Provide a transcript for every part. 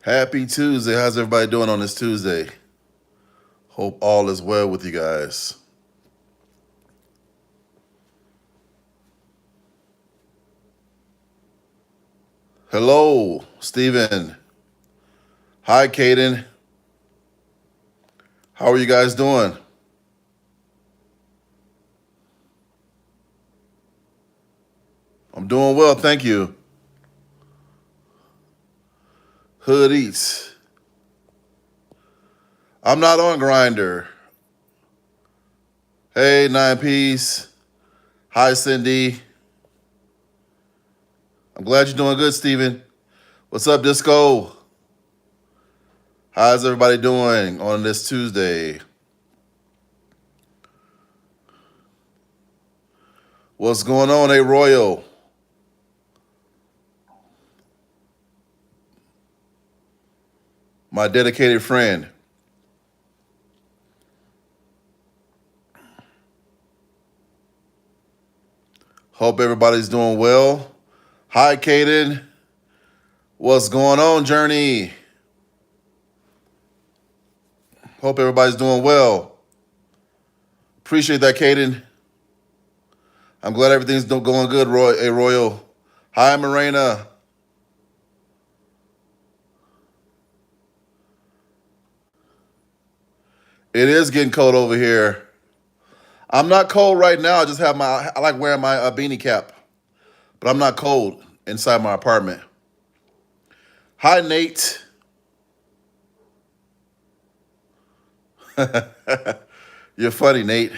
Happy Tuesday. How's everybody doing on this Tuesday? Hope all is well with you guys. Hello, Steven. Hi, Caden. How are you guys doing? I'm doing well, thank you. Hood Eats. I'm not on Grinder. Hey, 9 Piece. Hi, Cindy. I'm glad you're doing good, Steven. What's up, Disco? How's everybody doing on this Tuesday? What's going on, A Royal? My dedicated friend. Hope everybody's doing well. Hi, Caden. What's going on, Journey? Hope everybody's doing well. Appreciate that, Caden. I'm glad everything's going good, Royal. Hi, Morena. It is getting cold over here. I'm not cold right now. I like wearing my beanie cap, but I'm not cold inside my apartment. Hi, Nate. You're funny, Nate.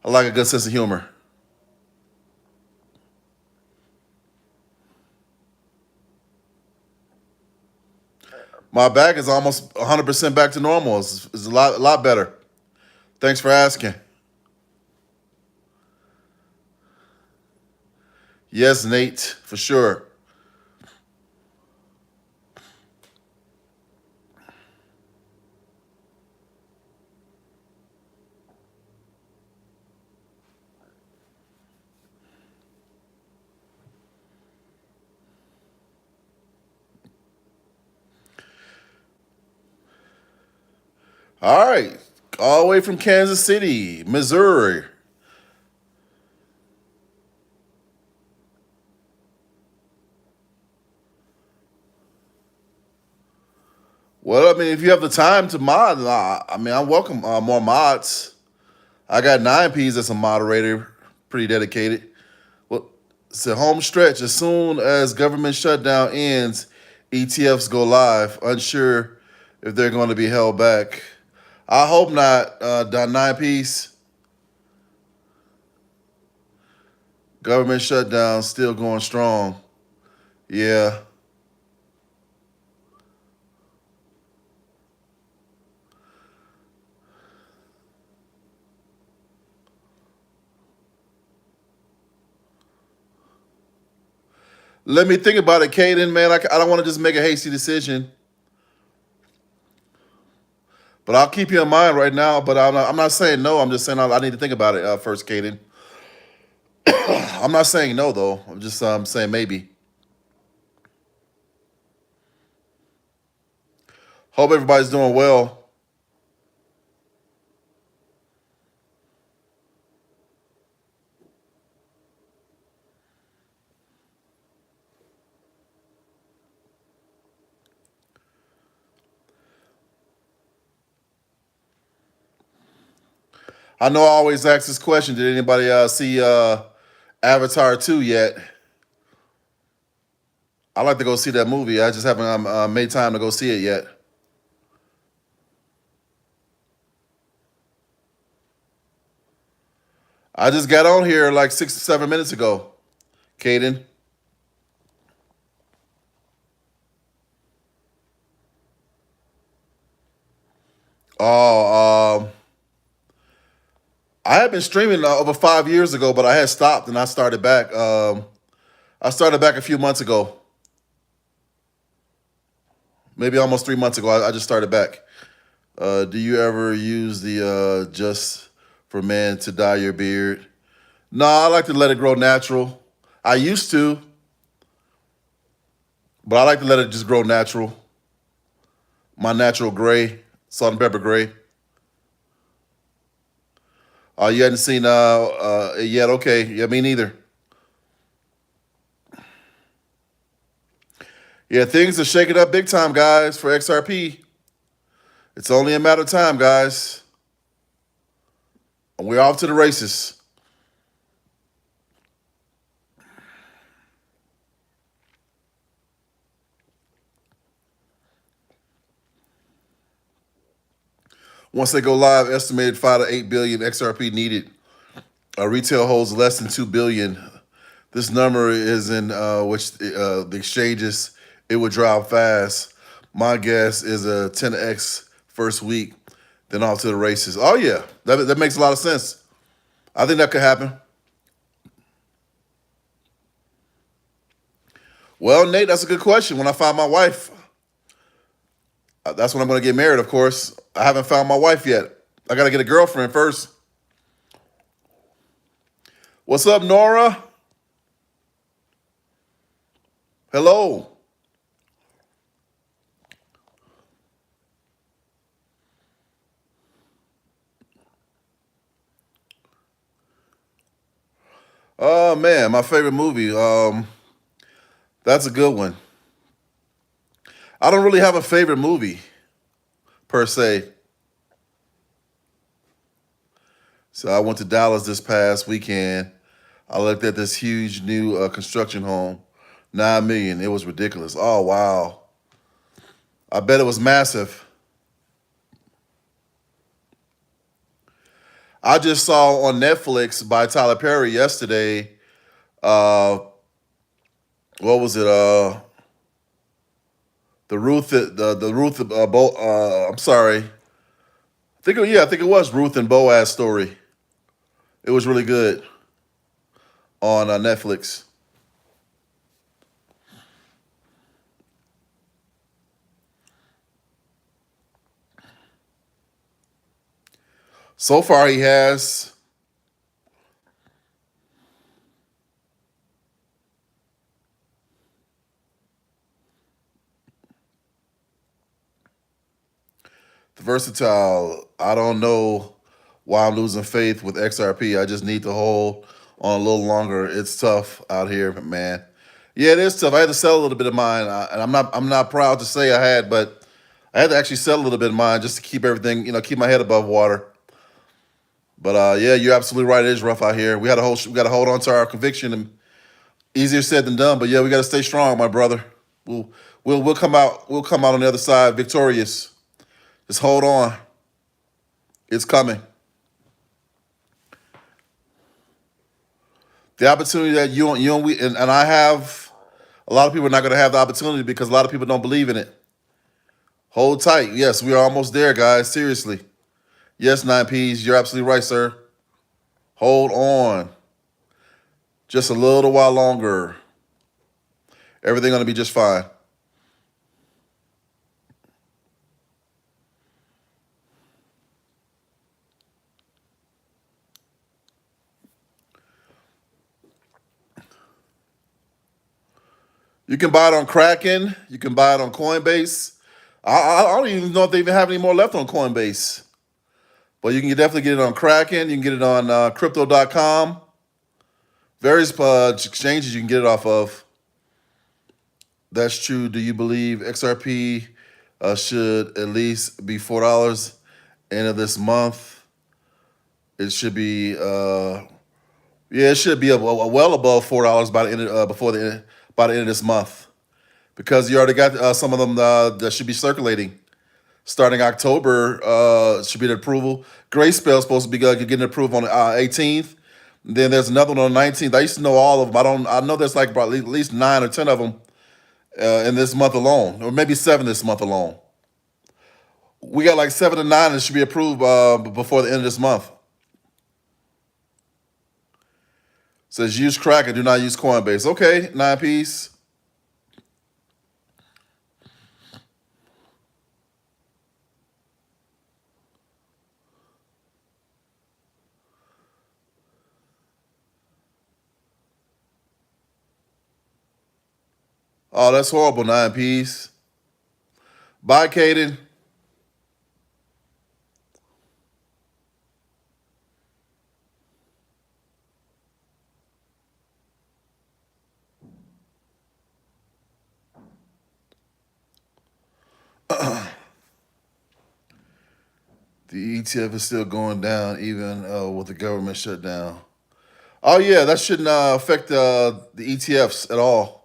I like a good sense of humor. My back is almost 100% back to normal. It's a lot better. Thanks for asking. Yes, Nate, for sure. All right. All the way from Kansas City, Missouri. Well, I mean, if you have the time to mod, I mean, I welcome more mods. I got 9Ps as a moderator, pretty dedicated. Well, it's a home stretch. As soon as government shutdown ends, ETFs go live. Unsure if they're going to be held back. I hope not. 9Ps. Government shutdown still going strong. Yeah. Let me think about it, Caden, man. I don't want to just make a hasty decision, but I'll keep you in mind right now. But I'm not saying no. I'm just saying I need to think about it first, Caden. I'm not saying no, though. I'm just saying maybe. Hope everybody's doing well. I know I always ask this question. Did anybody see Avatar 2 yet? I like to go see that movie. I just haven't made time to go see it yet. I just got on here like 6 or 7 minutes ago, Caden. Oh, I had been streaming over 5 years ago, but I had stopped and I started back. I started back a few months ago, maybe almost 3 months ago. I just started back. Do you ever use the just for men to dye your beard? No, I like to let it grow natural. I used to, but I like to let it just grow natural. My natural gray, salt and pepper gray. You hadn't seen it yet? Okay, yeah, me neither. Yeah, things are shaking up big time, guys, for XRP. It's only a matter of time, guys. We're off to the races. Once they go live, estimated 5 to 8 billion XRP needed. Retail holds less than 2 billion. This number is in which the exchanges it would drop fast. My guess is a 10x first week, then off to the races. Oh yeah, that makes a lot of sense. I think that could happen. Well, Nate, that's a good question. When I find my wife, that's when I'm going to get married. Of course, I haven't found my wife yet. I got to get a girlfriend first. What's up, Nora? Hello. Oh man, my favorite movie. That's a good one. I don't really have a favorite movie per se. So I went to Dallas this past weekend. I looked at this huge new construction home, 9 million. It was ridiculous. Oh wow, I bet it was massive. I just saw on Netflix by Tyler Perry yesterday. Uh, what was it? The Ruth. I'm sorry. I think it was Ruth and Boaz story. It was really good on Netflix. So far, he has. Versatile. I don't know why I'm losing faith with XRP. I just need to hold on a little longer. It's tough out here, man. Yeah, it is tough. I had to sell a little bit of mine, and I'm not proud to say I had, but I had to actually sell a little bit of mine just to keep everything, keep my head above water. But yeah, you're absolutely right. It is rough out here. We got to hold on to our conviction, and easier said than done. But yeah, we got to stay strong, my brother. We'll we'll come out. We'll come out on the other side victorious. Just hold on. It's coming. The opportunity that you and we and I have, a lot of people are not going to have the opportunity because a lot of people don't believe in it. Hold tight. Yes, we are almost there, guys. Seriously. Yes, 9Ps. You're absolutely right, sir. Hold on. Just a little while longer. Everything going to be just fine. You can buy it on Kraken. You can buy it on Coinbase. I don't even know if they even have any more left on Coinbase. But you can definitely get it on Kraken. You can get it on crypto.com. Various exchanges you can get it off of. That's true. Do you believe XRP should at least be $4 end of this month? It should be yeah, it should be well above $4 by the end by the end of this month. because you already got some of them that should be circulating starting October. Should be the approval. Grace spell supposed to be getting approved on the 18th. Then there's another one on the 19th. I used to know all of them. I don't. I know there's like about at least 9 or 10 of them in this month alone, or maybe 7 this month alone. We got like 7 to 9 that should be approved before the end of this month. It says use Kraken, do not use Coinbase. Okay, 9 piece. Oh, that's horrible. 9 piece. Bye, Caden. The ETF is still going down even with the government shutdown. Oh yeah, that shouldn't affect the ETFs at all.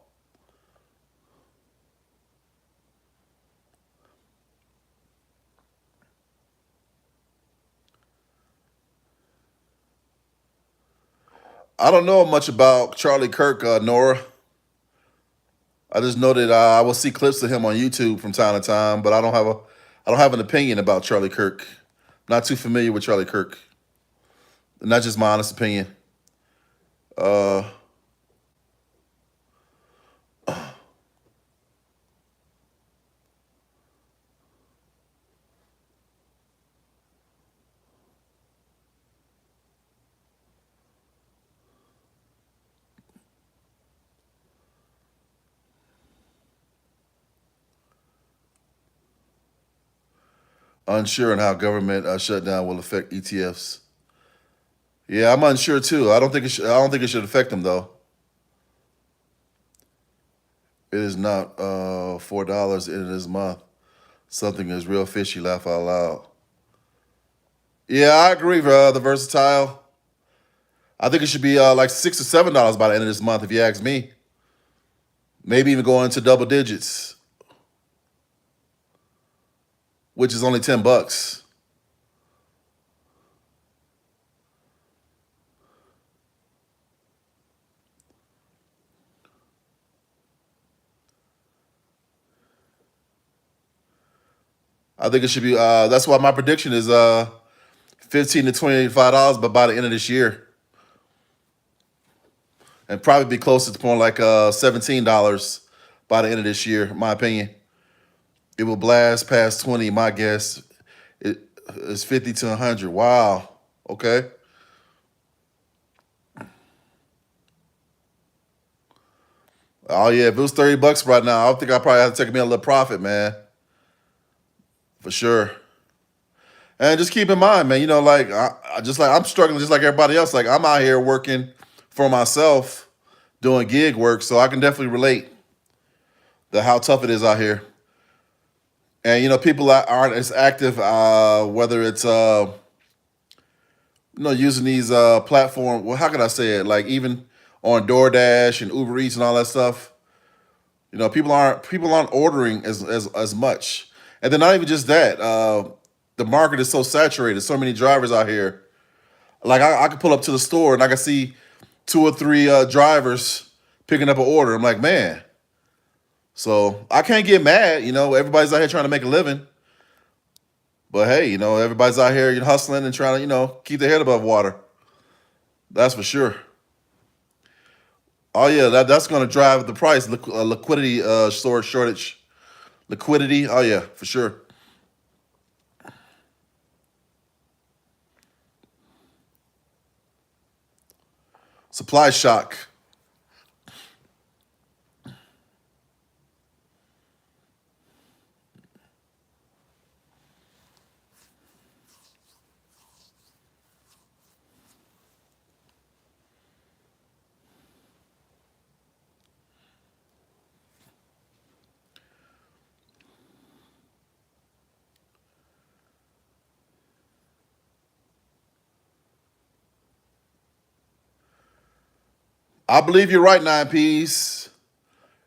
I don't know much about Charlie Kirk, Nora. I just know that I will see clips of him on YouTube from time to time, but I don't have an opinion about Charlie Kirk. Not too familiar with Charlie Kirk. Not just my honest opinion. Uh, Unsure on how government shutdown will affect ETFs. Yeah, I'm unsure too. I don't think it should. I don't think it should affect them though. It is not $4 in this month. Something is real fishy. Laugh out loud. Yeah, I agree. The versatile. I think it should be like $6 or $7 by the end of this month, if you ask me. Maybe even go into double digits, which is only $10. I think it should be. That's why my prediction is 15 to $25, but by the end of this year, and probably be closer to point like $17 by the end of this year. In my opinion, it will blast past 20. My guess is 50 to 100. Wow. Okay. Oh yeah, if it was $30 right now, I think I probably have to take me a little profit, man, for sure. And just keep in mind, man, like I just like I'm struggling just like everybody else. Like I'm out here working for myself, doing gig work, so I can definitely relate to how tough it is out here. And people that aren't as active, whether it's using these platform. Well, how can I say it? Like even on DoorDash and Uber Eats and all that stuff. People aren't ordering as much, and then not even just that. The market is so saturated. So many drivers out here. Like I could pull up to the store and I can see 2 or 3 drivers picking up an order. I'm like, man. So I can't get mad. Everybody's out here trying to make a living. But hey, everybody's out here hustling and trying to keep their head above water. That's for sure. Oh yeah, that's going to drive the price. Liquidity storage shortage. Liquidity. Oh yeah, for sure. Supply shock. I believe you're right, 9 Ps.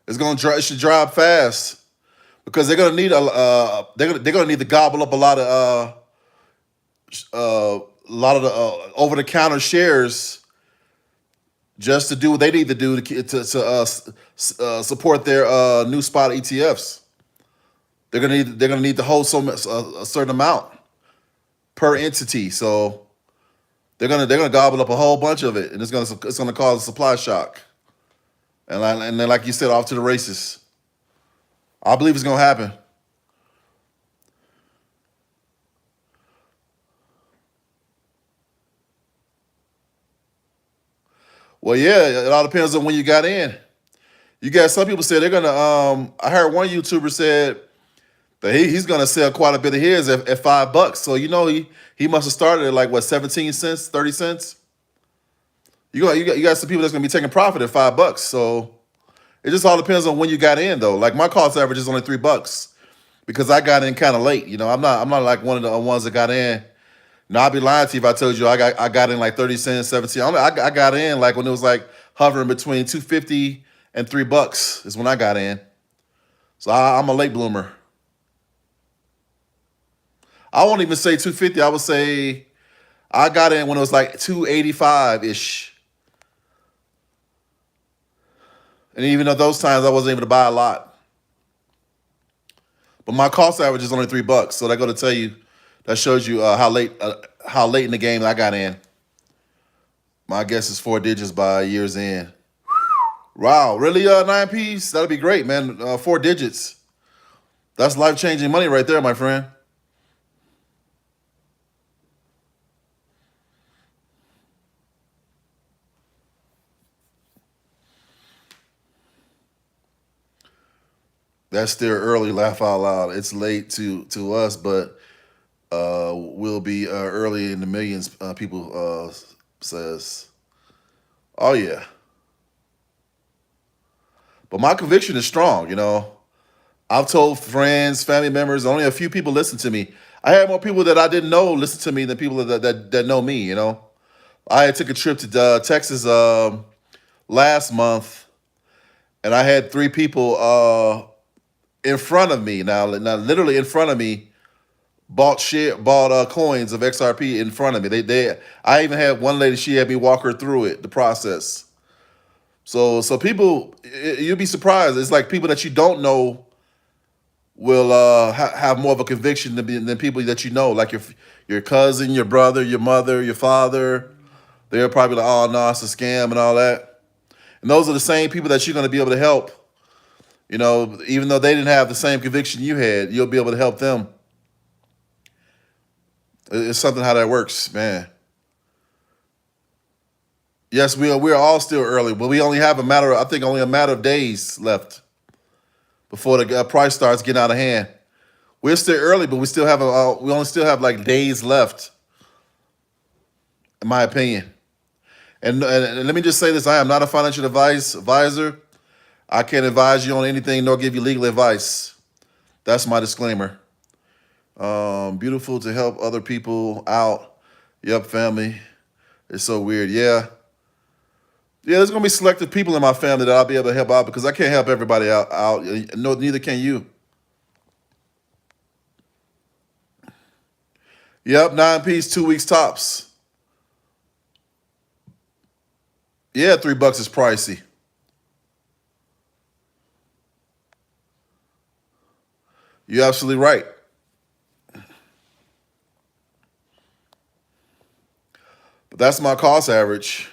It should drop fast because they're gonna need they're gonna need to gobble up a lot of the over the counter shares just to do what they need to do to support their new spot ETFs. They're gonna need to hold a certain amount per entity. So they're gonna gobble up a whole bunch of it, and it's gonna cause a supply shock. And then, like you said, off to the races. I believe it's gonna happen. Well, yeah, it all depends on when you got in. You got some people say they're gonna. I heard one YouTuber said that he's gonna sell quite a bit of his at $5. So he must have started at like what 17 cents, 30 cents. You got some people that's gonna be taking profit at $5. So it just all depends on when you got in though. Like my cost average is only $3 because I got in kind of late. I'm not like one of the ones that got in. No, I'd be lying to you if I told you I got in like 30 cents, 17. I got in like when it was like hovering between 250 and $3 is when I got in. So I'm a late bloomer. I won't even say 250. I would say I got in when it was like 285 ish. And even at those times, I wasn't able to buy a lot. But my cost average is only $3. So that go to tell you, that shows you how late in the game I got in. My guess is 4 digits by year's end. Wow, really? 9Ps? That'd be great, man. 4 digits. That's life-changing money right there, my friend. That's still early. Laugh out loud. It's late to us, but will be early in the millions. People says, "Oh yeah," but my conviction is strong. I've told friends, family members. Only a few people listen to me. I had more people that I didn't know listen to me than people that know me. I took a trip to Texas last month, and I had 3 people in front of me. Now, literally in front of me, bought coins of XRP in front of me. I even had one lady. She had me walk her through the process. So people, you'll be surprised. It's like people that you don't know will have more of a conviction than people that you know, like your cousin, your brother, your mother, your father. They're probably like, oh no, it's a scam and all that. And those are the same people that you're going to be able to help. Even though they didn't have the same conviction you had, you'll be able to help them. It's something how that works, man. Yes, we're all still early, but we only have only a matter of days left before the price starts getting out of hand. We're still early, but we only still have like days left, in my opinion. And let me just say this: I am not a financial advisor. I can't advise you on anything nor give you legal advice. That's my disclaimer. Beautiful to help other people out. Yep, family. It's so weird. Yeah. Yeah, there's gonna be selective people in my family that I'll be able to help out because I can't help everybody out. No, neither can you. Yep, 9Ps, 2 weeks tops. Yeah, $3 is pricey. You're absolutely right. But that's my cost average.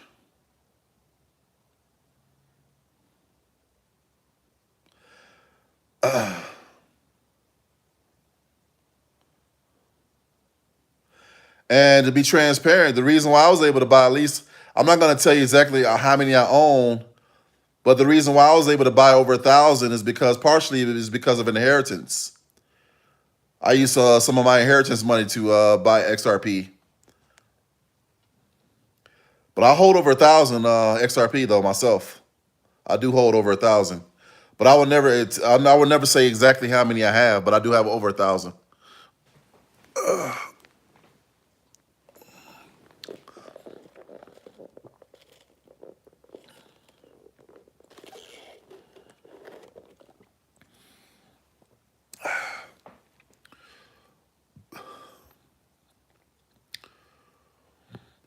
And to be transparent, the reason why I was able to buy at least, I'm not going to tell you exactly how many I own, but the reason why I was able to buy over 1,000 is because partially it is because of inheritance. I used some of my inheritance money to buy XRP, but I hold over 1,000 XRP though myself. I do hold over 1,000, but I would never say exactly how many I have, but I do have over 1,000.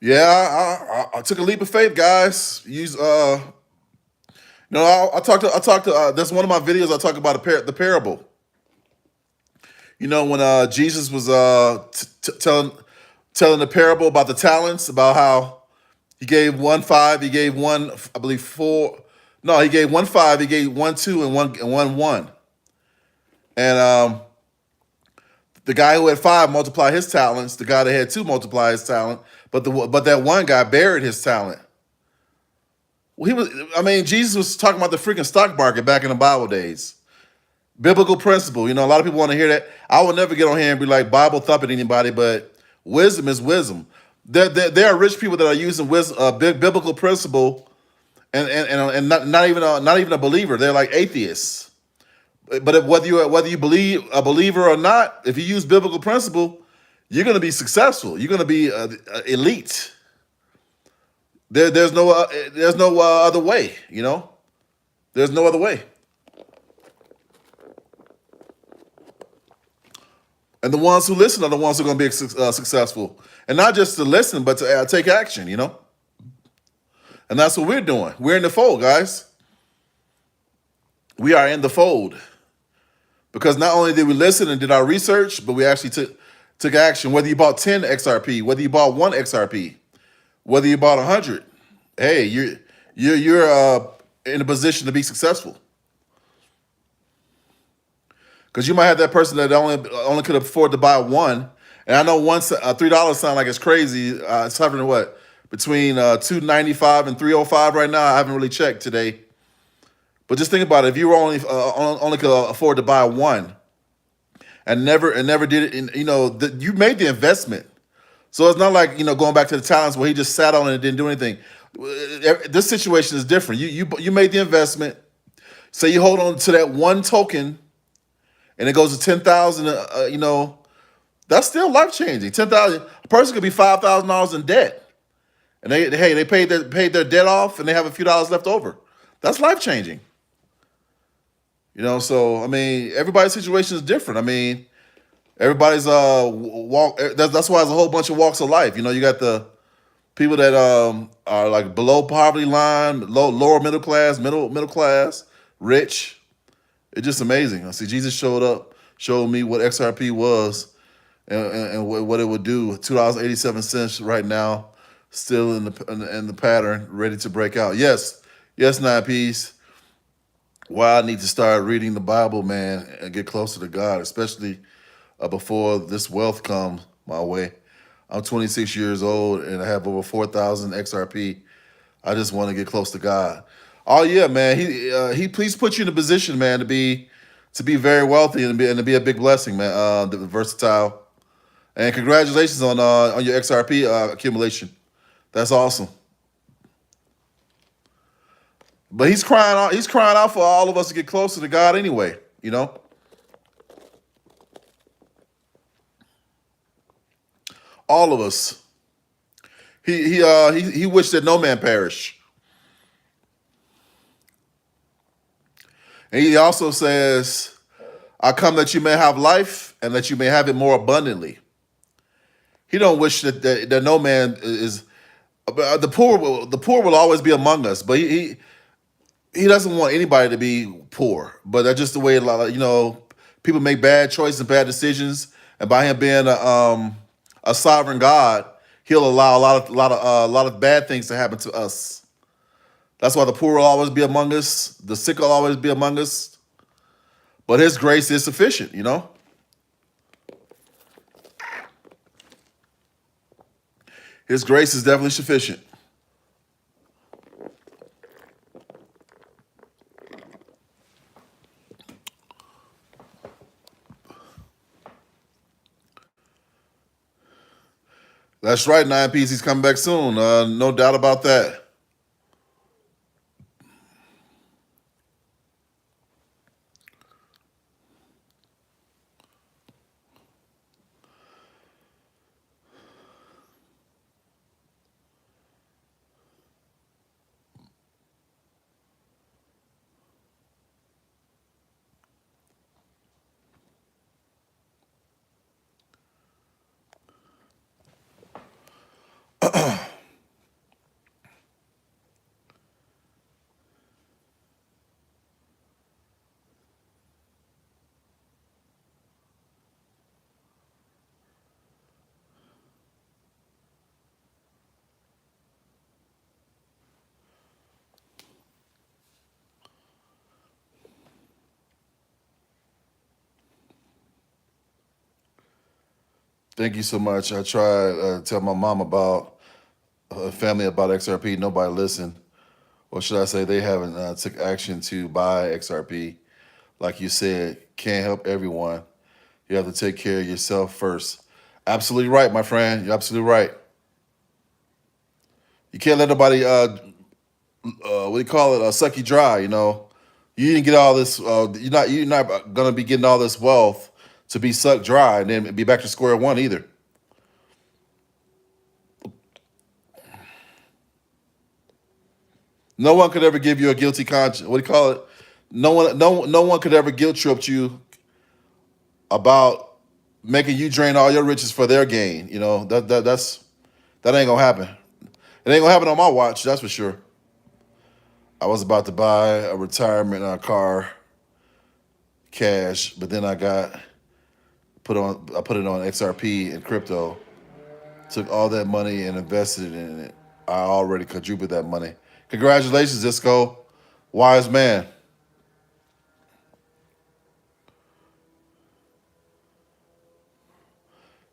Yeah, I took a leap of faith, guys. I talked to. That's one of my videos. I talk about the parable. When Jesus was telling the parable about the talents, about how he gave one five, he gave one, I believe four. No, he gave one five, he gave one two, and one one. And the guy who had five multiplied his talents. The guy that had two multiplied his talent. But that one guy buried his talent. Well, he was. I mean, Jesus was talking about the freaking stock market back in the Bible days. Biblical principle. A lot of people want to hear that. I will never get on here and be like Bible thumping anybody, but wisdom is wisdom. There are rich people that are using wisdom, biblical principle, and not even a believer. They're like atheists. But whether you believe a believer or not, if you use biblical principle, you're going to be successful. You're going to be elite. There's no other way. There's no other way. And the ones who listen are the ones who are going to be successful, and not just to listen, but to take action. And that's what we're doing. We're in the fold, guys. We are in the fold. Because not only did we listen and did our research, but we actually took action. Whether you bought 10 XRP, whether you bought one XRP, whether you bought 100, hey, you're in a position to be successful. Because you might have that person that only could afford to buy one, and I know $3 sound like it's crazy. It's hovering what between $2.95 and $3.05 right now. I haven't really checked today. But just think about it. If you were only could afford to buy one, and never did it, you made the investment. So it's not like going back to the talents where he just sat on it and didn't do anything. This situation is different. You made the investment. Say you hold on to that one token, and it goes to 10,000. That's still life changing. 10,000. A person could be $5,000 in debt, and they paid their debt off, and they have a few dollars left over. That's life changing. So I mean, everybody's situation is different. I mean, everybody's walk. That's why there's a whole bunch of walks of life. You got the people that are like below poverty line, lower middle class, middle class, rich. It's just amazing. I see Jesus showed me what XRP was, and what it would do. $2.87 right now, still in the pattern, ready to break out. Yes, 9Ps. Why I need to start reading the Bible, man, and get closer to God, especially before this wealth comes my way. I'm 26 years old and I have over 4,000 XRP. I just want to get close to God. Oh yeah, man. He please put you in a position, man, to be very wealthy and to be a big blessing, man. The versatile. And congratulations on your XRP accumulation. That's awesome. But he's crying out. He's crying out for all of us to get closer to God anyway. All of us. He wished that no man perish. And he also says, "I come that you may have life and that you may have it more abundantly." He don't wish that no man is the poor. The poor will always be among us, but he doesn't want anybody to be poor. But that's just the way people make bad choices and bad decisions, and by him being a sovereign God, he'll allow a lot of bad things to happen to us. That's why the poor will always be among us, the sick will always be among us. But his grace is sufficient. His grace is definitely sufficient. That's right, 9Ps. He's coming back soon. No doubt about that. Thank you so much. I tried to tell my mom about family about XRP. Nobody listened. Or should I say they haven't took action to buy XRP. Like you said, can't help everyone. You have to take care of yourself first. Absolutely right, my friend. You're absolutely right. You can't let nobody what do you call it? Suck you dry. You know, you didn't get all this. You're not gonna be getting all this wealth to be sucked dry and then be back to square one either. No one could ever give you a guilty conscience. What do you call it? No one could ever guilt trip you about making you drain all your riches for their gain. You know that ain't gonna happen. It ain't gonna happen on my watch. That's for sure. I was about to buy a retirement car cash, but then I put it on XRP and crypto. Took all that money and invested in it. I already quadrupled that money. Congratulations, Disco. Wise man.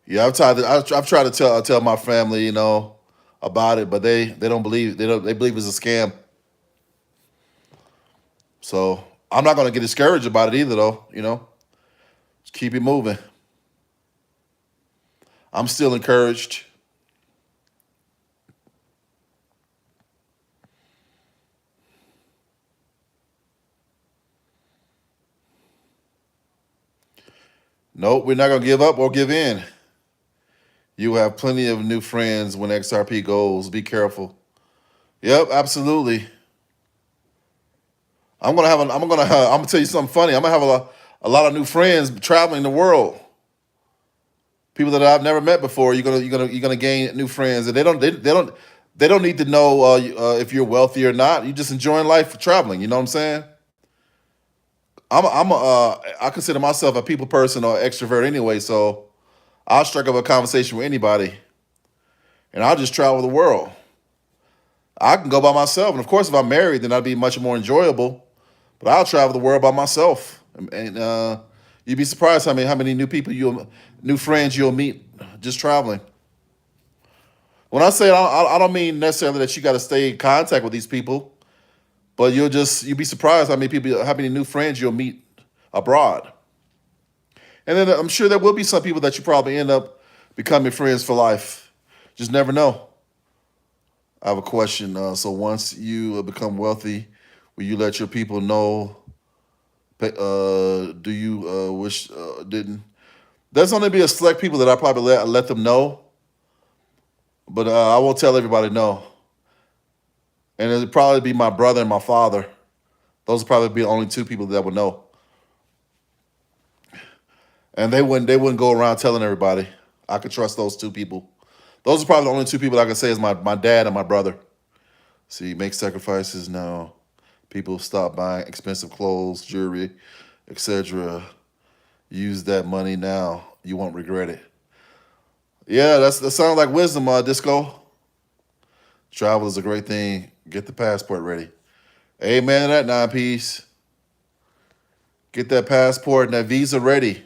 Yeah, I've tried to tell my family, about it, but they don't believe they believe it's a scam. So I'm not gonna get discouraged about it either, though. Just keep it moving. I'm still encouraged. Nope, we're not gonna give up or give in. You have plenty of new friends when XRP goes. Be careful. Yep, absolutely. I'm gonna tell you something funny. I'm gonna have a lot of new friends traveling the world. People that I've never met before. You're gonna gain new friends, and they don't need to know if you're wealthy or not. You're just enjoying life traveling. You know what I'm saying? I consider myself a people person or extrovert anyway, so I'll strike up a conversation with anybody, and I'll just travel the world. I can go by myself, and of course, if I'm married, then that'd be much more enjoyable. But I'll travel the world by myself, and you'd be surprised how many new friends you'll meet just traveling. When I say I don't mean necessarily that you got to stay in contact with these people, but you'll be surprised how many new friends you'll meet abroad. And then I'm sure there will be some people that you probably end up becoming friends for life. Just never know. I have a question. So once you become wealthy, will you let your people know? Do you wish didn't? There's only be a select people that I probably let them know, but I won't tell everybody no. And it'll probably be my brother and my father. Those will probably be the only two people that would know, and they wouldn't go around telling everybody. I could trust those two people. Those are probably the only two people I can say is my dad and my brother. See, make sacrifices now. People stop buying expensive clothes, jewelry, etc. Use that money now. You won't regret it. Yeah, that sounds like wisdom, Disco. Travel is a great thing. Get the passport ready. Amen to that, nine piece. Get that passport and that visa ready.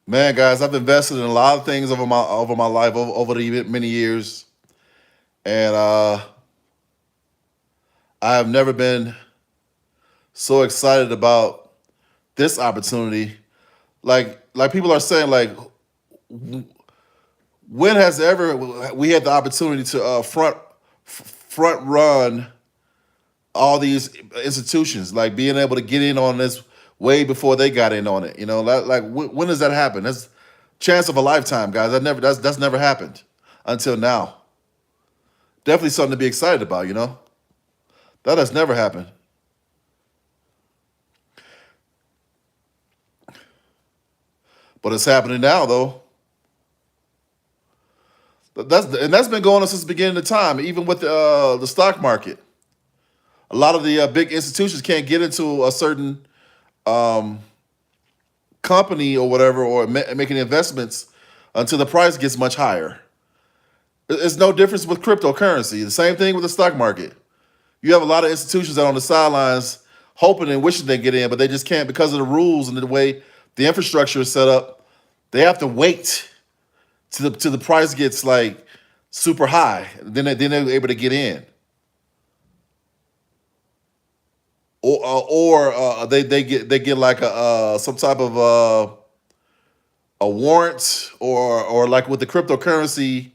Man, guys, I've invested in a lot of things over my life over the many years, and I have never been so excited about this opportunity. Like people are saying, like when has ever we had the opportunity to front run all these institutions, like being able to get in on this way before they got in on it. When does that happen? That's chance of a lifetime, guys. That's never happened until now. Definitely something to be excited about. That has never happened, but it's happening now though. That's been going on since the beginning of time, even with the stock market. A lot of the big institutions can't get into a certain company or whatever, or making investments until the price gets much higher. It's no difference with cryptocurrency. The same thing with the stock market. You have a lot of institutions that are on the sidelines hoping and wishing they get in, but they just can't because of the rules and the way the infrastructure is set up. They have to wait till the price gets like super high. They're able to get in. Or they get like a some type of a warrant, or like with the cryptocurrency,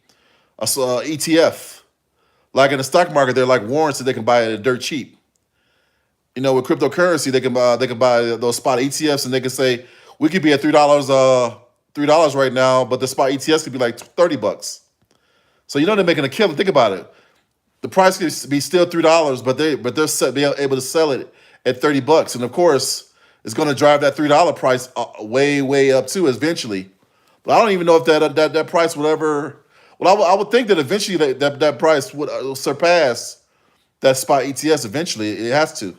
ETF. Like in the stock market, they're like warrants that they can buy at dirt cheap. With cryptocurrency, they can buy those spot ETFs, and they can say we could be at $3 right now, but the spot ETFs could be like $30. So they're making a killing. Think about it. The price could be still $3, but they're able to sell it at $30, and of course, it's going to drive that $3 price way up too eventually. But I don't even know if that price would ever. Well, I would think that eventually that price would surpass that spot ETS. Eventually, it has to,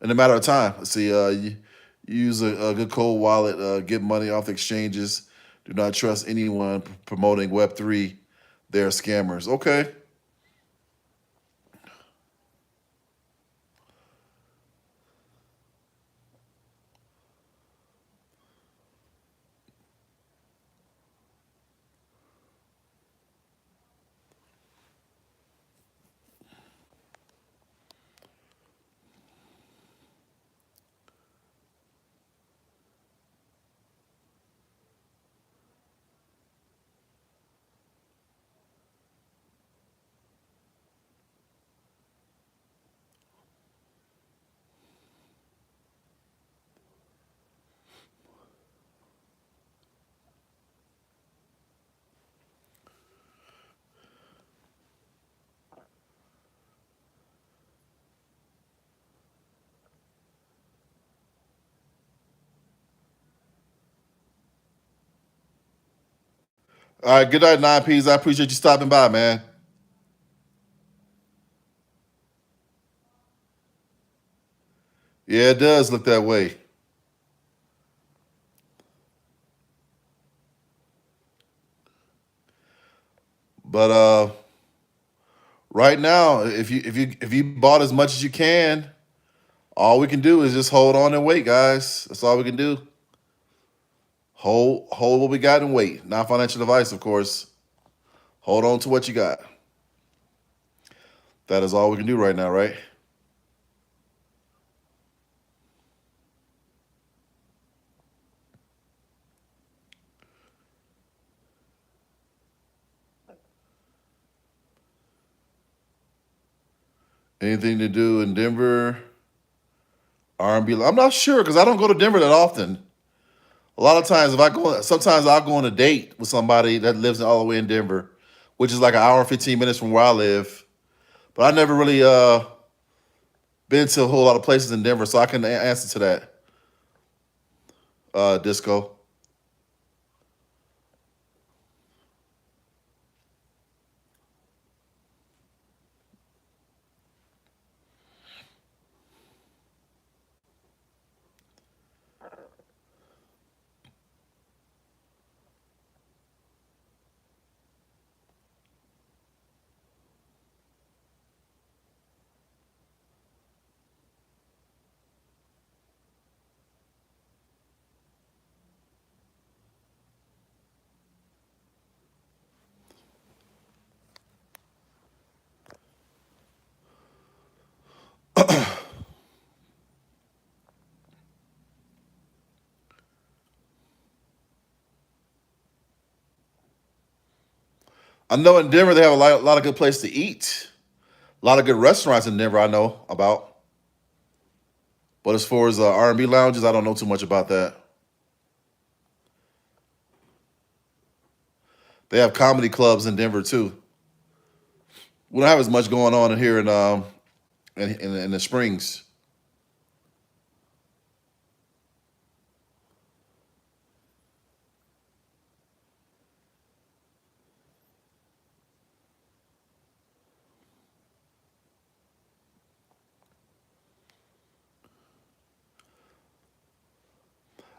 in a matter of time. Let's see. You use a good cold wallet. Get money off exchanges. Do not trust anyone promoting Web3. They're scammers. Okay. All right. Good night, Nine Ps. I appreciate you stopping by, man. Yeah, it does look that way. But right now, if you bought as much as you can, all we can do is just hold on and wait, guys. That's all we can do. Hold what we got and wait. Not financial advice, of course. Hold on to what you got. That is all we can do right now, right? Anything to do in Denver? R&B? I'm not sure because I don't go to Denver that often. A lot of times, sometimes I'll go on a date with somebody that lives all the way in Denver, which is like an hour and 15 minutes from where I live. But I never really been to a whole lot of places in Denver, so I can answer to that. Disco. I know in Denver they have a lot of good places to eat. A lot of good restaurants in Denver I know about. But as far as R&B lounges, I don't know too much about that. They have comedy clubs in Denver too. We don't have as much going on in here in the Springs.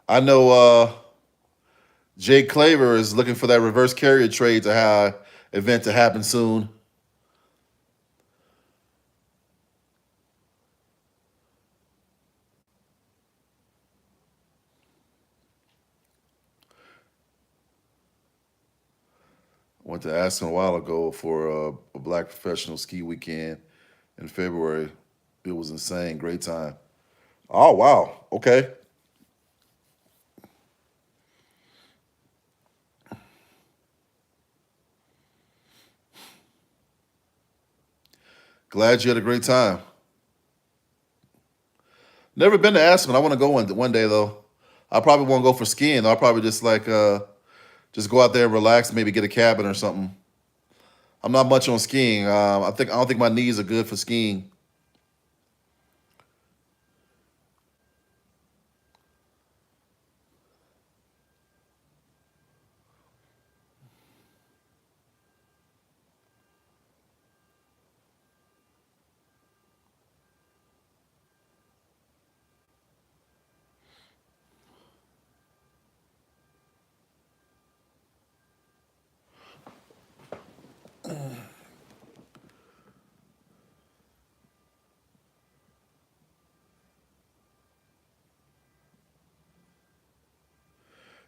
I know Jay Claver is looking for that reverse carrier trade to have event to happen soon. Went to Aspen a while ago for a black professional ski weekend in February. It was insane. Great time. Oh wow. Okay. Glad you had a great time. Never been to Aspen. I want to go one day though. I probably won't go for skiing. I'll probably just just go out there and relax, maybe get a cabin or something. I'm not much on skiing. I don't think my knees are good for skiing.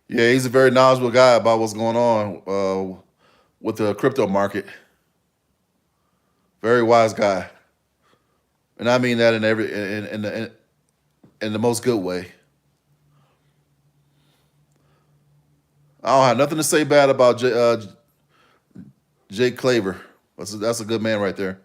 Yeah, he's a very knowledgeable guy about what's going on with the crypto market. Very wise guy, and I mean that in in the most good way. I don't have nothing to say bad about Jake Claver. That's a good man right there.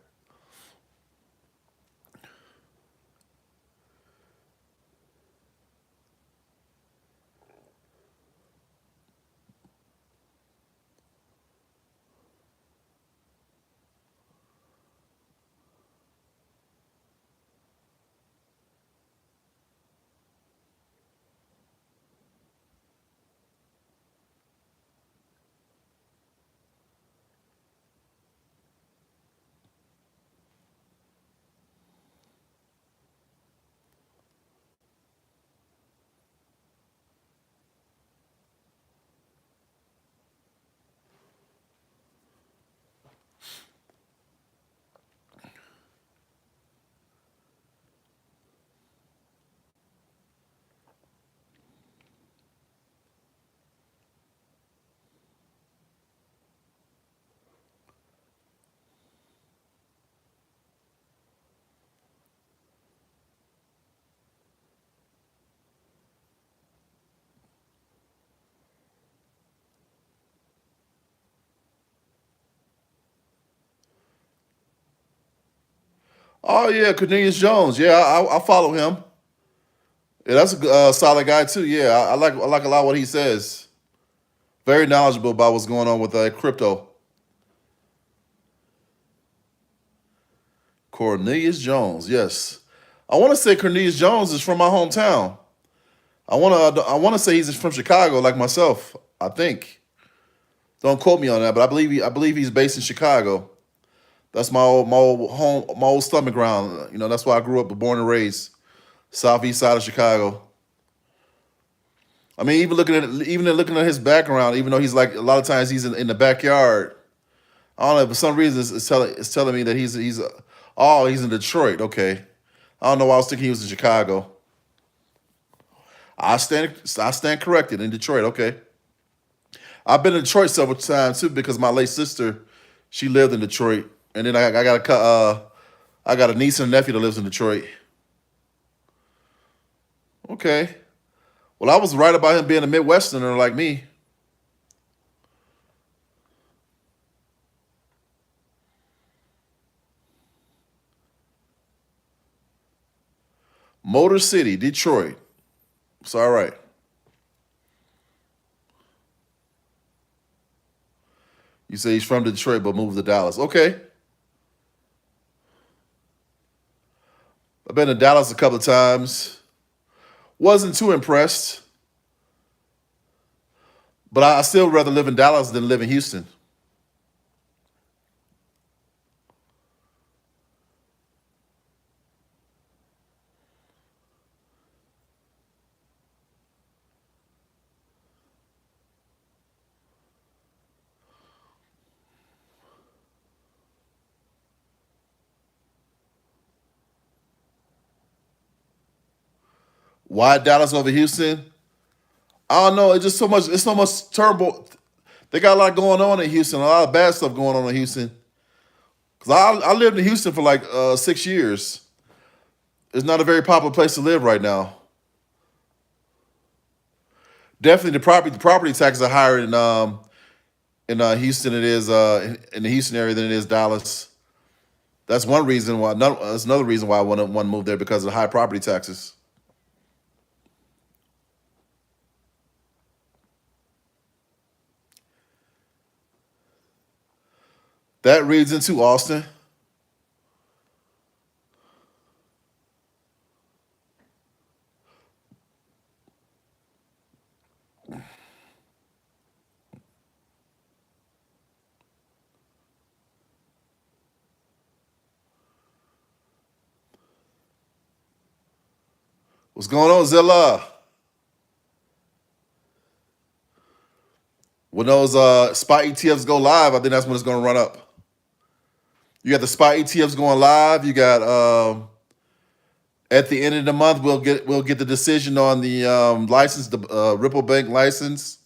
Oh yeah, Cornelius Jones. Yeah, I follow him. Yeah, that's a solid guy too. Yeah, I like a lot what he says. Very knowledgeable about what's going on with crypto. Cornelius Jones. Yes, I want to say Cornelius Jones is from my hometown. I want to say he's from Chicago, like myself. I think. Don't quote me on that, but I believe he's based in Chicago. That's my old home, my old stomach ground. You know, that's why I grew up, born and raised, southeast side of Chicago. I mean, even looking at his background, even though he's like a lot of times he's in the backyard. I don't know. For some reason, it's telling me that he's in Detroit. Okay, I don't know why I was thinking he was in Chicago. I stand corrected in Detroit. Okay, I've been in Detroit several times too because my late sister, she lived in Detroit, and then I got a niece and a nephew that lives in Detroit. Okay, well I was right about him being a Midwesterner like me. Motor City, Detroit. It's all right. You say he's from Detroit but moved to Dallas. Okay, I've been to Dallas a couple of times. Wasn't too impressed, but I still rather live in Dallas than live in Houston. Why Dallas over Houston? I don't know. It's just so much. It's so much turmoil. They got a lot going on in Houston. A lot of bad stuff going on in Houston. Cause I lived in Houston for like 6 years. It's not a very popular place to live right now. Definitely the property taxes are higher in Houston it is in the Houston area than it is Dallas. That's one reason why. That's another reason why I want to move there because of the high property taxes. That reads into Austin. What's going on, Zilla? When those spot ETFs go live, I think that's when it's going to run up. You got the spot ETFs going live. You got at the end of the month we'll get the decision on the license, the Ripple Bank license.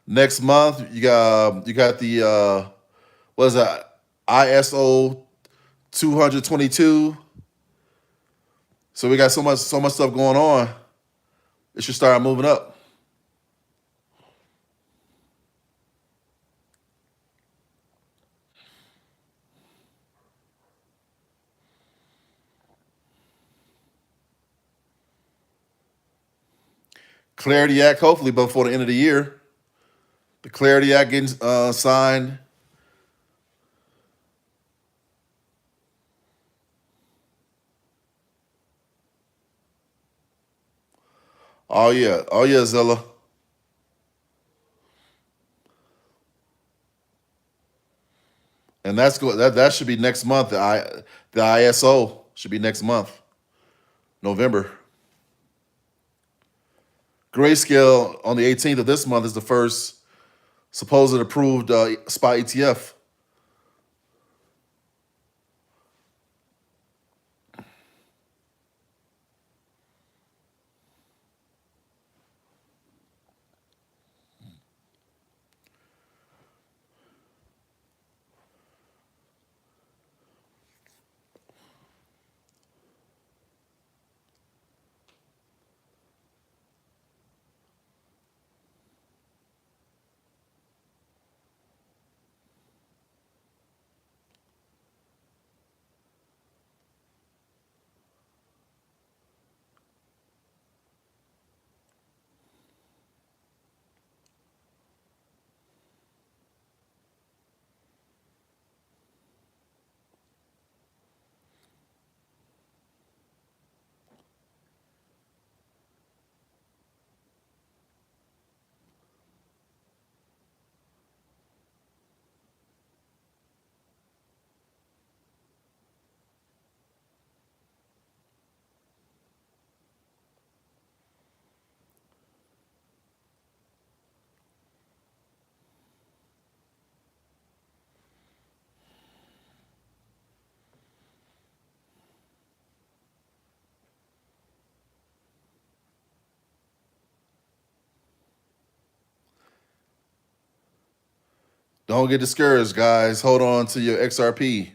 Next month you got the what is that, ISO 222. So we got so much stuff going on. It should start moving up. Clarity Act, hopefully before the end of the year. The Clarity Act getting signed. Oh yeah, Zilla. And that should be next month. The ISO should be next month, November. Grayscale on the 18th of this month is the first supposed approved spot ETF. Don't get discouraged, guys. Hold on to your XRP.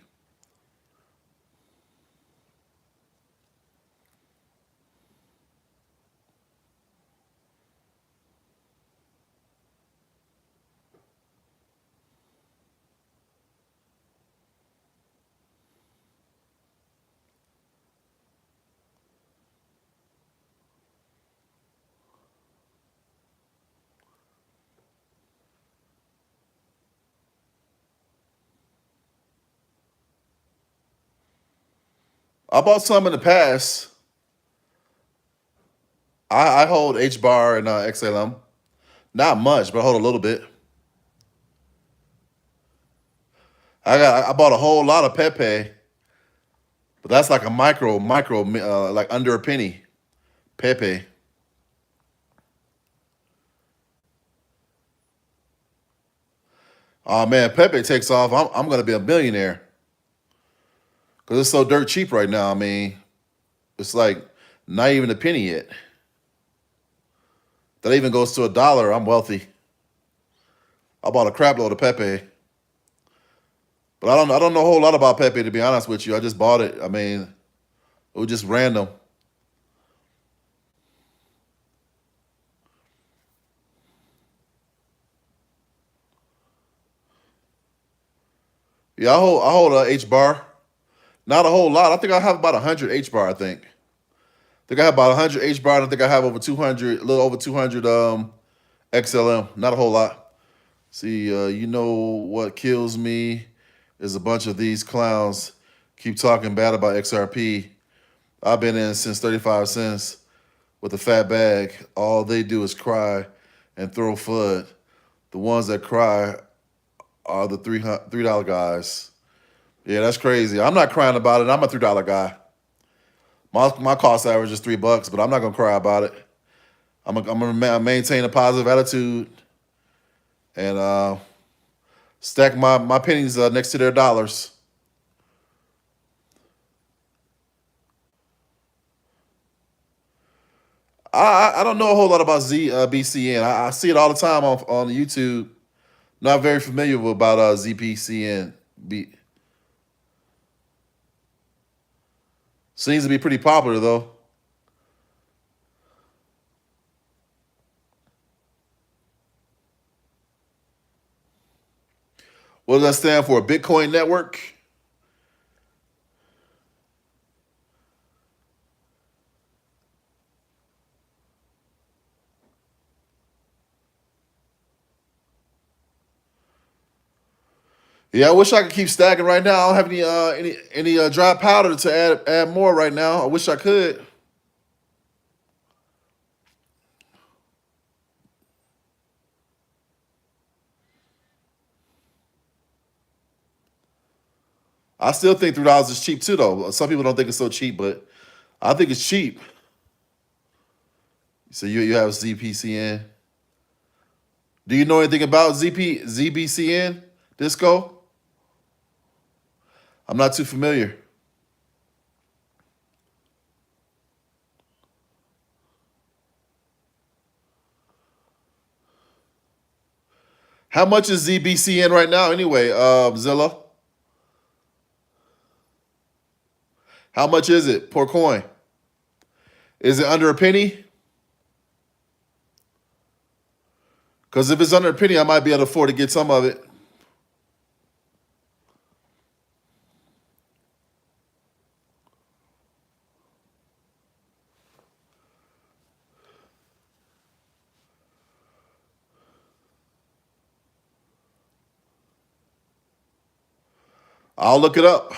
I bought some in the past. I hold H bar and XLM. Not much, but I hold a little bit. I bought a whole lot of Pepe, but that's like a micro like under a penny. Pepe. Oh man, Pepe takes off. I'm gonna be a millionaire because it's so dirt cheap right now. I mean, it's like not even a penny yet. That even goes to $1. I'm wealthy. I bought a crap load of Pepe. But I don't know a whole lot about Pepe, to be honest with you. I just bought it. I mean, it was just random. Yeah, I hold a H bar. Not a whole lot. I think I have about 100 H bar. I think I have about 100 H bar. And I think I have over 200, a little over 200 XLM. Not a whole lot. See, you know what kills me is a bunch of these clowns keep talking bad about XRP. I've been in since 35 cents with a fat bag. All they do is cry and throw FUD. The ones that cry are the $3 guys. Yeah, that's crazy. I'm not crying about it. I'm a $3 guy. My cost average is $3, but I'm not gonna cry about it. I'm gonna maintain a positive attitude and stack my pennies next to their dollars. I don't know a whole lot about BCN. I see it all the time on YouTube. Not very familiar with about ZPCN. Seems to be pretty popular though. What does that stand for? Bitcoin Network? Yeah, I wish I could keep stacking right now. I don't have any dry powder to add more right now. I wish I could. I still think $3 is cheap too, though. Some people don't think it's so cheap, but I think it's cheap. So you have ZPCN. Do you know anything about ZBCN Disco? I'm not too familiar. How much is ZBCN right now anyway, Zilla? How much is it per coin? Is it under a penny? Because if it's under a penny, I might be able to afford to get some of it. I'll look it up.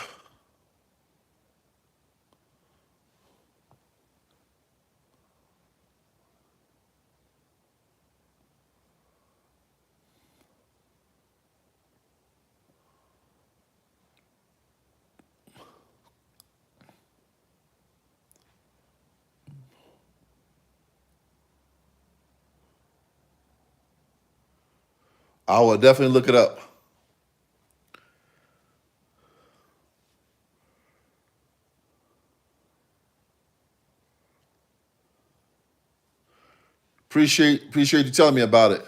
I will definitely look it up. Appreciate you telling me about it.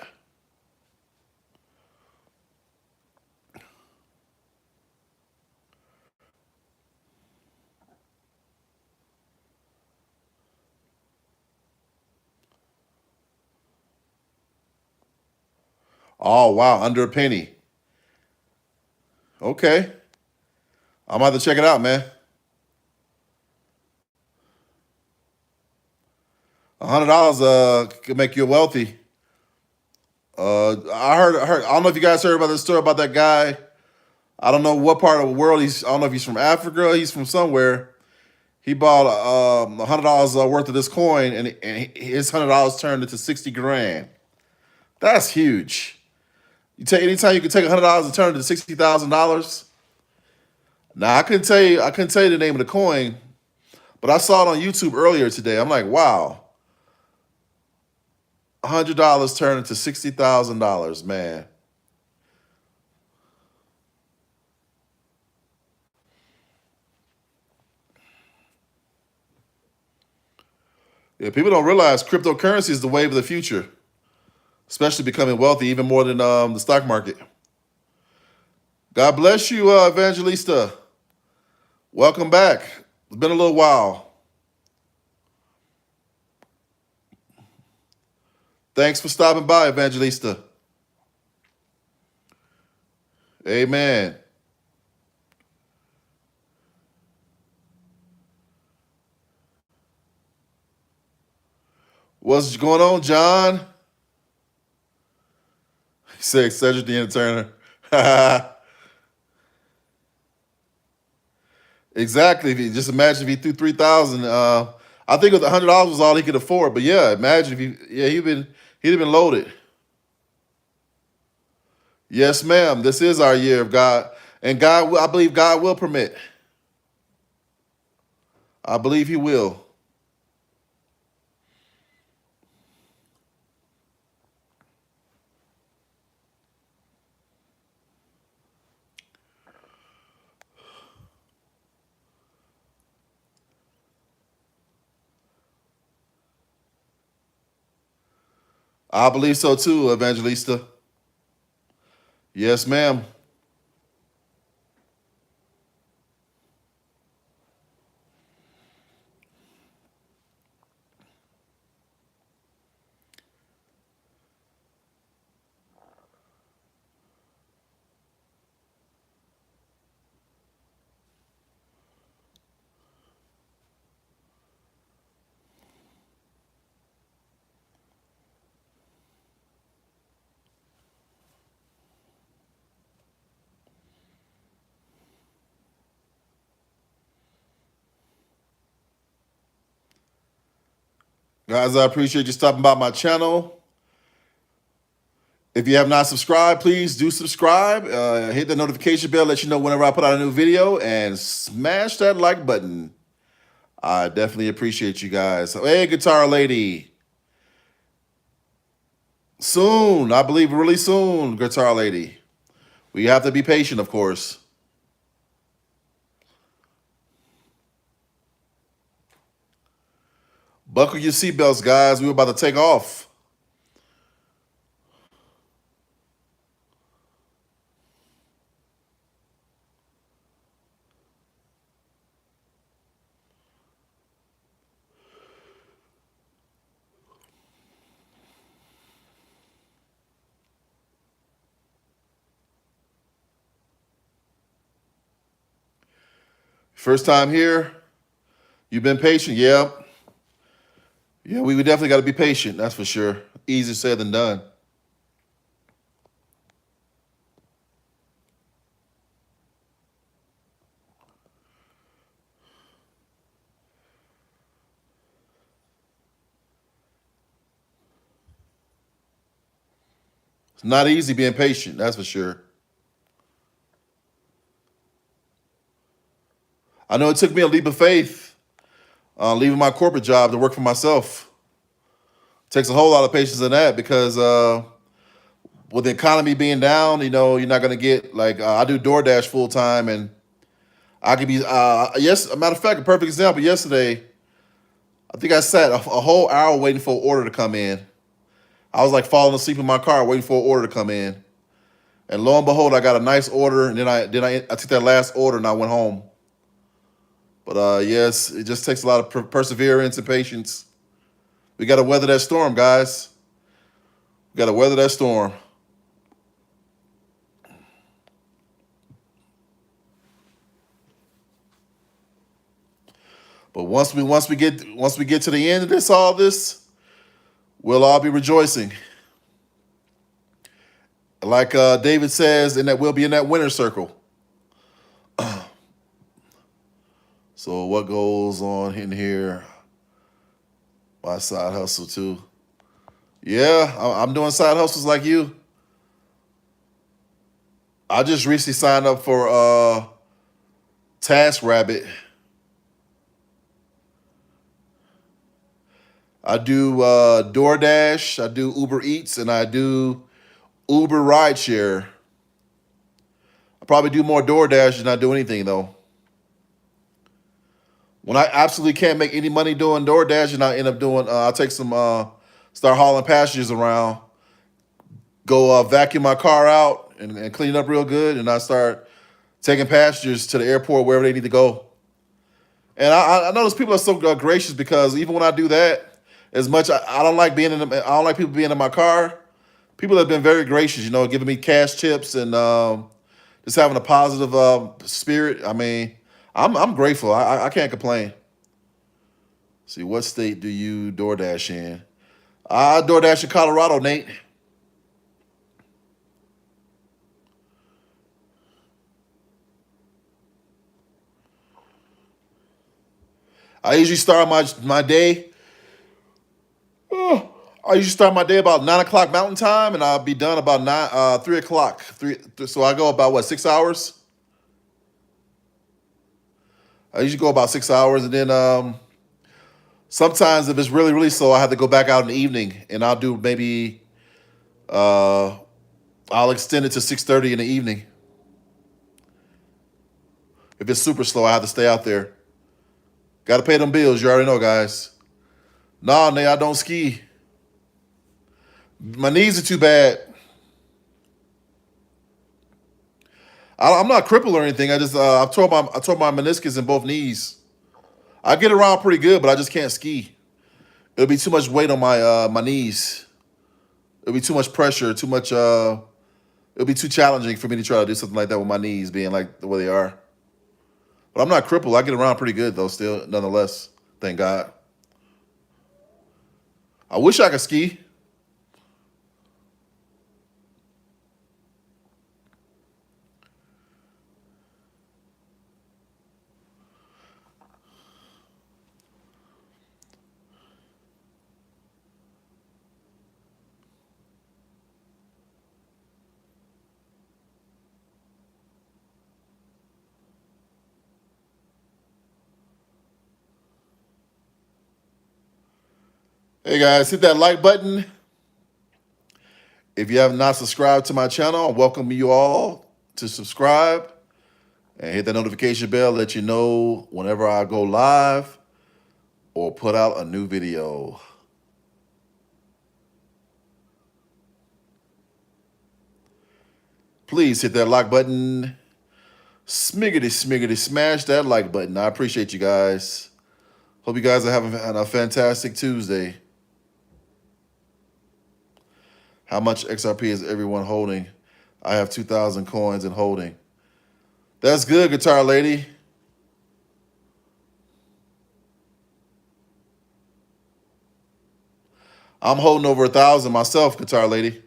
Oh wow, under a penny. Okay, I'm about to check it out, man. $100 could make you wealthy. I heard. I don't know if you guys heard about this story about that guy. I don't know what part of the world he's. I don't know if he's from Africa. Or he's from somewhere. He bought $100 worth of this coin, and his $100 turned into 60 grand. That's huge. You take anytime you can take $100 and turn it into $60,000. Now I couldn't tell you the name of the coin, but I saw it on YouTube earlier today. I'm like, wow, $100 turned into $60,000, man. Yeah, people don't realize cryptocurrency is the wave of the future, especially becoming wealthy even more than the stock market. God bless you, Evangelista. Welcome back. It's been a little while. Thanks for stopping by, Evangelista. Amen. What's going on, John? He said Cedric the Entertainer. Exactly. If you just imagine if he threw 3,000, I think it was $100 was all he could afford. But yeah, imagine if he'd have been loaded. Yes, ma'am. This is our year of God, and I believe God will permit. I believe He will. I believe so too, Evangelista. Yes, ma'am. Guys, I appreciate you stopping by my channel. If you have not subscribed, please do subscribe. Hit the notification bell, let you know whenever I put out a new video, and smash that like button. I definitely appreciate you guys. Hey, Guitar Lady. Soon, I believe really soon, Guitar Lady. We have to be patient, of course. Buckle your seatbelts, guys. We're about to take off. First time here, you've been patient, yeah. Yeah, we definitely got to be patient, that's for sure. Easier said than done. It's not easy being patient, that's for sure. I know it took me a leap of faith, leaving my corporate job to work for myself. Takes a whole lot of patience in that because with the economy being down, you're not going to get like I do DoorDash full time, and I could be yes. A matter of fact, a perfect example. Yesterday, I think I sat a whole hour waiting for an order to come in. I was like falling asleep in my car waiting for an order to come in, and lo and behold, I got a nice order, and then I took that last order and I went home. But yes, it just takes a lot of perseverance and patience. We got to weather that storm, guys. We got to weather that storm. But once we get to the end of all this, we'll all be rejoicing. Like David says, in that we'll be in that winner circle. So what goes on in here? My side hustle too. Yeah, I'm doing side hustles like you. I just recently signed up for TaskRabbit. I do DoorDash, I do Uber Eats, and I do Uber Rideshare. I probably do more DoorDash than I do anything though. When I absolutely can't make any money doing DoorDash, and I end up doing, I'll take some, start hauling passengers around, go vacuum my car out and clean it up real good, and I start taking passengers to the airport wherever they need to go. And I notice people are so gracious because even when I do that, as much I don't like being in I don't like people being in my car. People have been very gracious, giving me cash tips and just having a positive spirit. I mean, I'm grateful. I can't complain. See, what state do you DoorDash in? I DoorDash in Colorado, Nate. I usually start my day. I usually start my day about 9 o'clock Mountain Time, and I'll be done about 3 o'clock. So I go about what 6 hours. I usually go about 6 hours, and then sometimes if it's really really slow, I have to go back out in the evening, and I'll do maybe I'll extend it to 6:30 in the evening. If it's super slow, I have to stay out there. Got to pay them bills. You already know, guys. Nah, Nate, I don't ski. My knees are too bad. I'm not crippled or anything. I tore my meniscus in both knees. I get around pretty good, but I just can't ski. It'll be too much weight on my knees. It'll be too much pressure. Too much. It'll be too challenging for me to try to do something like that with my knees being like the way they are. But I'm not crippled. I get around pretty good though. Still, nonetheless, thank God. I wish I could ski. Hey guys, hit that like button. If you have not subscribed to my channel, I welcome you all to subscribe and hit that notification bell, let you know whenever I go live or put out a new video. Please hit that like button. Smiggity, smiggity, smash that like button. I appreciate you guys. Hope you guys are having a fantastic Tuesday. How much XRP is everyone holding? I have 2,000 coins in holding. That's good, Guitar Lady. I'm holding over 1,000 myself, Guitar Lady.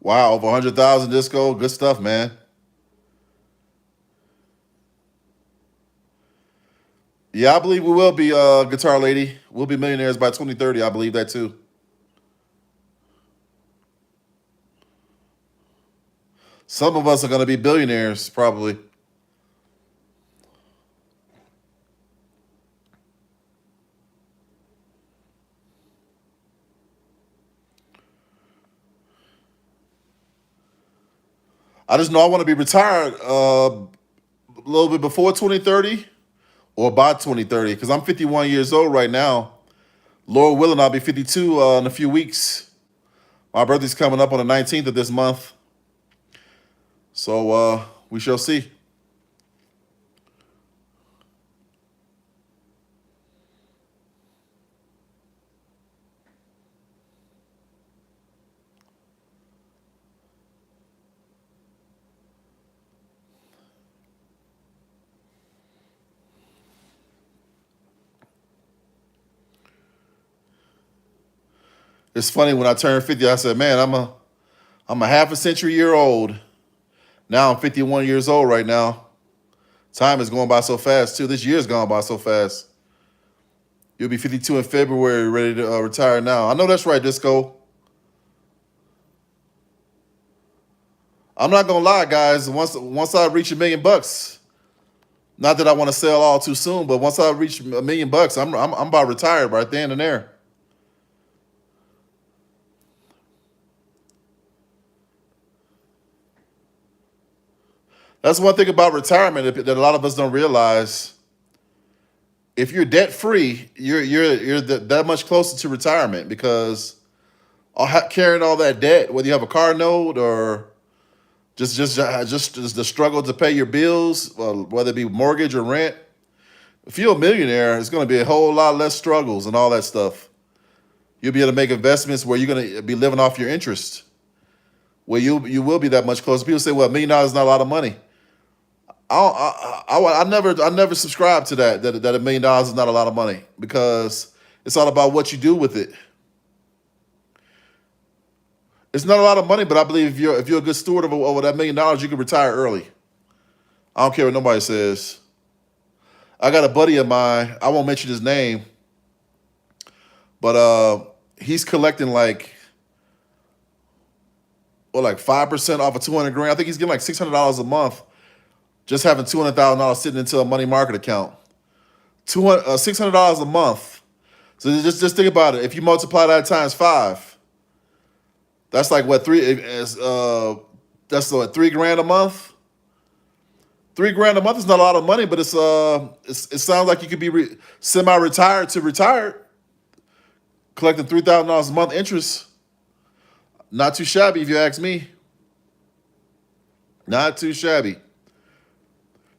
Wow, over 100,000 disco. Good stuff, man. Yeah, I believe we will be, Guitar Lady. We'll be millionaires by 2030. I believe that too. Some of us are going to be billionaires, probably. I just know I want to be retired a little bit before 2030 or by 2030 because I'm 51 years old right now. Lord willing, I'll be 52 in a few weeks. My birthday's coming up on the 19th of this month. So we shall see. It's funny when I turned 50, I said, man, I'm a half a century year old. Now I'm 51 years old right now. Time is going by so fast too. This year's gone by so fast. You'll be 52 in February, ready to retire now. I know that's right, Disco. I'm not gonna lie, guys. Once I reach $1 million, not that I want to sell all too soon, but once I reach $1 million, I'm about retired right then and there. That's one thing about retirement that a lot of us don't realize. If you're debt free, you're that much closer to retirement because carrying all that debt, whether you have a car note or just the struggle to pay your bills, whether it be mortgage or rent. If you're a millionaire, it's going to be a whole lot less struggles and all that stuff. You'll be able to make investments where you're going to be living off your interest, where you will be that much closer. People say, "Well, $1 million is not a lot of money." I never subscribe to that $1 million is not a lot of money because it's all about what you do with it. It's not a lot of money, but I believe if you're a good steward over that $1 million, you can retire early. I don't care what nobody says. I got a buddy of mine. I won't mention his name, but he's collecting like 5% off of 200 grand. I think he's getting like $600 a month, just having $200,000 sitting into a money market account. $600 a month. So just think about it. If you multiply that times 5. That's like what that's what $3 grand a month. $3 grand a month is not a lot of money, but it sounds like you could be semi-retired to retired, collecting $3,000 a month interest. Not too shabby, if you ask me. Not too shabby.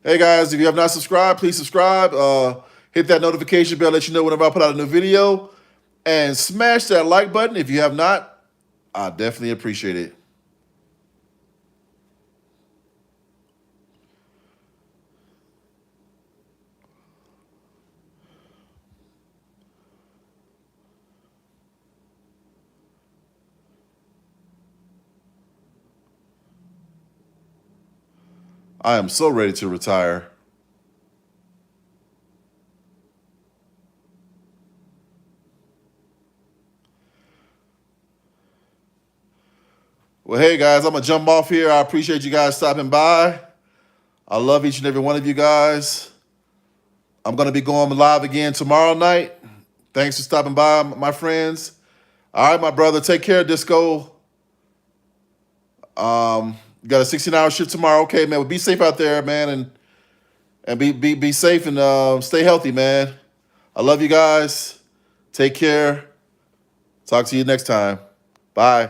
Hey guys, if you have not subscribed, please subscribe. Hit that notification bell, let you know whenever I put out a new video, and smash that like button if you have not. I definitely appreciate it. I am so ready to retire. Well, hey guys, I'm gonna jump off here. I appreciate you guys stopping by. I love each and every one of you guys. I'm gonna be going live again tomorrow night. Thanks for stopping by, my friends. All right, my brother, take care, Disco. You got a 16-hour shift tomorrow. Okay, man. Well, be safe out there, man, and be safe and stay healthy, man. I love you guys. Take care. Talk to you next time. Bye.